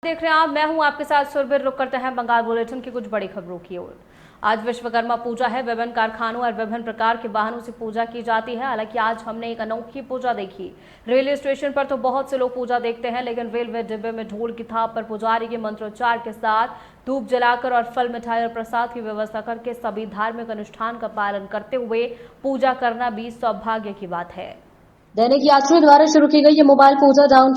देख रहे हैं आप, मैं हूं आपके साथ सुरभीर। रुक करते हैं बंगाल बुलेटिन की कुछ बड़ी खबरों की ओर। आज विश्वकर्मा पूजा है। विभिन्न कारखानों और विभिन्न प्रकार के वाहनों से पूजा की जाती है। हालांकि आज हमने एक अनोखी पूजा देखी। रेलवे स्टेशन पर तो बहुत से लोग पूजा देखते हैं, लेकिन रेलवे डिब्बे में ढोल की थाप पर पुजारी के मंत्रोच्चार के साथ धूप जलाकर और फल मिठाई और प्रसाद की व्यवस्था करके सभी धार्मिक अनुष्ठान का पालन करते हुए पूजा करना भी सौभाग्य की बात है। दैनिक यात्रियों द्वारा शुरू की गई ये मोबाइल पूजा down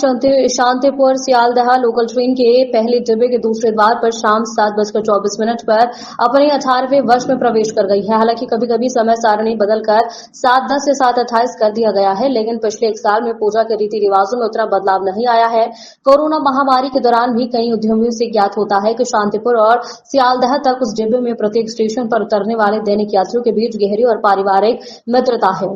Shantipur Sealdah local train के पहले डिब्बे के दूसरे द्वार पर शाम 7:24 पर अपने 18वें वर्ष में प्रवेश कर गई है। हालांकि कभी कभी समय सारणी बदलकर 7:10 से 7:28 कर दिया गया है, लेकिन पिछले एक साल में पूजा के रीति रिवाजों में उतना बदलाव नहीं आया है। कोरोना महामारी के दौरान भी कई उद्यमियों से ज्ञात होता है कि शांतिपुर और सियालदह तक उस डिब्बे में प्रत्येक स्टेशन पर उतरने वाले दैनिक यात्रियों के बीच गहरी और पारिवारिक मित्रता है।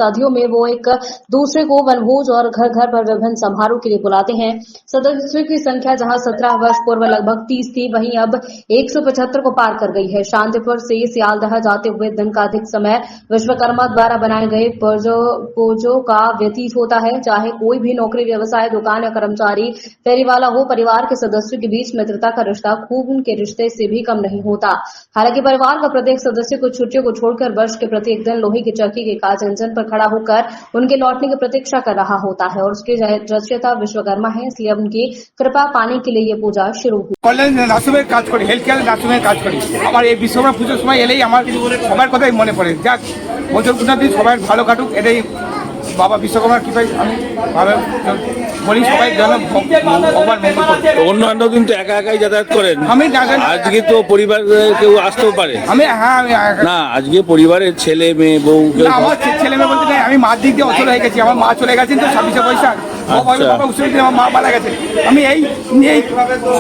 सदियों में वो एक दूसरे को वनभोज और घर घर पर विभिन्न समारोह के लिए बुलाते हैं। सदस्यों की संख्या जहां 17 वर्ष पूर्व लगभग 30 थी, वहीं अब 175 को पार कर गई है। शांतिपुर से सियालदह जाते हुए दिन का अधिक समय विश्वकर्मा द्वारा बनाए गए पूजों का व्यतीत होता है। चाहे कोई भी नौकरी, व्यवसाय, दुकान या कर्मचारी, फेरीवाला हो, परिवार के सदस्यों के बीच मित्रता का रिश्ता खून के रिश्ते से भी कम नहीं होता। हालांकि परिवार का प्रत्येक सदस्य कुछ छुट्टियों को छोड़कर वर्ष के प्रत्येक दिन लोहे की चक्की के काज इंजन पर खड़ा होकर उनके लौटने की प्रतीक्षा कर रहा होता है और उसकी रचयिता विश्वकर्मा है, इसलिए उनकी कृपा पाने के लिए ये पूजा शुरू हुई। কল্যাণ নার্সিংয়ের কাজ করি, হেলথ কেয়ার নার্সিংয়ের কাজ করি। আমার এই বিশ্বকর্মা পুজোর সময় এলেই আমার সবার কথাই মনে পড়ে। যাক, বছর দিন সবাই ভালো কাটুক, এটাই বাবা বিশ্বকর্মার কৃপায় আমি ভালো বলি। সবাই যেন ভগবান মঙ্গল করে। অন্যান্য দিন তো একা একাই যাতায়াত করেন, আমি আজকে তো পরিবার কেউ আসতেও পারে না। আজকে পরিবারের ছেলে মেয়ে বউ আমার ছেলে মেয়ে বলতে নাই, আমি মার দিক দিয়ে অচল হয়ে গেছি। আমার মা চলে গেছেন তো 26শে বৈশাখ, আমার মা মারা গেছে। আমি এই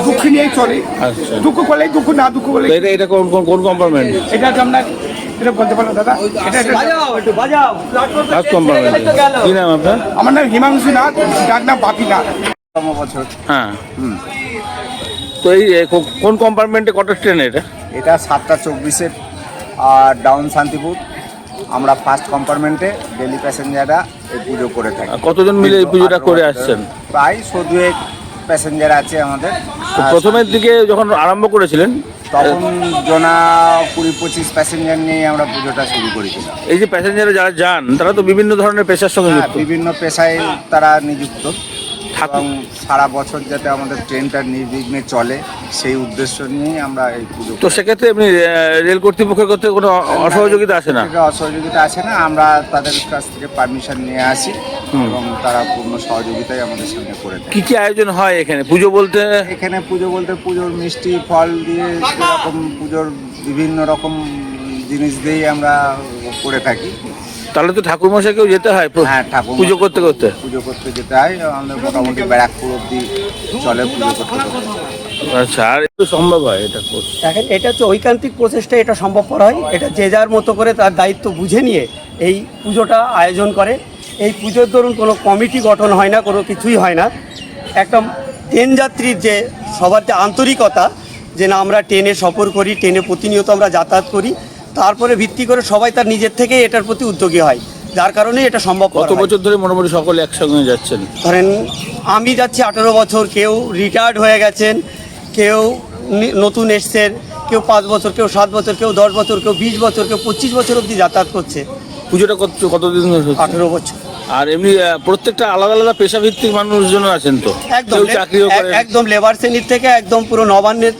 দুঃখ নিয়েই চলি। দুঃখ করলেই দুঃখ, না দুঃখ করলে এটা কোন কম্পার্টমেন্ট? এটা আপনার এটা বলতে পারলো দাদা, কি নাম আপনার? আমার নাম হিমাংশু নাথ, ডাক নাম বাপি নাথ। বছর। হ্যাঁ, তো এই কোন কম্পার্টমেন্টে কত ট্রেন? এটা 7:24 আর ডাউন শান্তিপুর। আমরা ফার্স্ট কম্পার্টমেন্টে ডেলি প্যাসেঞ্জাররা এই পুজো করে থাকি। কতজন মিলে এই পুজোটা করে আসছেন? প্রায় 100 প্যাসেঞ্জার আছে আমাদের। প্রথমের দিকে যখন আরম্ভ করেছিলেন তখন জনা 20-25 প্যাসেঞ্জার নিয়ে আমরা পুজোটা শুরু করেছিলাম। এই যে প্যাসেঞ্জারে যারা যান তারা তো বিভিন্ন ধরনের পেশার সঙ্গে যুক্ত, বিভিন্ন পেশায় তারা নিযুক্ত এবং সারা বছর যাতে আমাদের ট্রেনটা নির্বিঘ্নে চলে সেই উদ্দেশ্য নিয়ে আমরা এই পুজো। তো সেক্ষেত্রে এমনি রেল কর্তৃপক্ষের করতে কোনো অসহযোগিতা আসে না? অসহযোগিতা আসে না, আমরা তাদের কাছ থেকে পারমিশন নিয়ে আসি এবং তারা পূর্ণ সহযোগিতাই আমাদের সঙ্গে করে দেয়। কি কি আয়োজন হয় এখানে পুজো বলতে? এখানে পুজো বলতে পুজোর মিষ্টি ফল দিয়ে এরকম পুজোর বিভিন্ন রকম জিনিস দিয়েই আমরা করে থাকি। তাহলে তো ঠাকুর মশাইকেও যেতে হয়? হ্যাঁ, ঠাকুর পুজো করতে যেতে হয়। আমাদের মোটামুটি ব্যারাকপুর অব্দি চলে পুজো করতে। আচ্ছা, আর একটু সম্ভব হয় এটা? দেখেন, এটা হচ্ছে ঐকান্তিক প্রচেষ্টা, এটা সম্ভবপর হয়। এটা যে যার মতো করে তার দায়িত্ব বুঝে নিয়ে এই পুজোটা আয়োজন করে। এই পুজোর ধরুন কোনো কমিটি গঠন হয় না, কোনো কিছুই হয় না। একটা ট্রেন যাত্রীর যে সবার যে আন্তরিকতা, যে না আমরা ট্রেনে সফর করি, ট্রেনে প্রতিনিয়ত আমরা যাতায়াত করি, তারপরে ভিত্তি করে সবাই তার নিজের থেকে এটার প্রতি উদ্যোগী হয়, যার কারণে এটা সম্ভব। কত বছর ধরে মোটামুটি সকলে একসঙ্গে যাচ্ছেন? ধরেন আমি যাচ্ছি 18 বছর, কেউ রিটায়ার্ড হয়ে গেছেন, কেউ নতুন এসছেন, কেউ 5 বছর, কেউ 7 বছর, কেউ 10 বছর, কেউ 20 বছর, কেউ 25 বছর অবধি যাতায়াত করছে। পুজোটা কতদিন? 18 বছর। আর এমনি প্রত্যেকটা আলাদা আলাদা পেশাভিত্তিক মানুষজন আছেন তো? একদম লেবার শ্রেণীর থেকে একদম পুরো নবান্নের।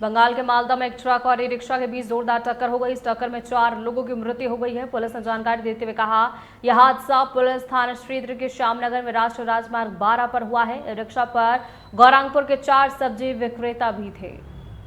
बंगाल के मालदा में एक ट्रक और ई रिक्शा के बीच जोरदार टक्कर हो गई। इस टक्कर में 4 लोगों की मृत्यु हो गई है। पुलिस ने जानकारी देते हुए कहा, यह हादसा पुलिस थाना क्षेत्र के श्यामनगर में राष्ट्रीय राजमार्ग 12 पर हुआ है। रिक्शा पर गौरांगपुर के 4 सब्जी विक्रेता भी थे।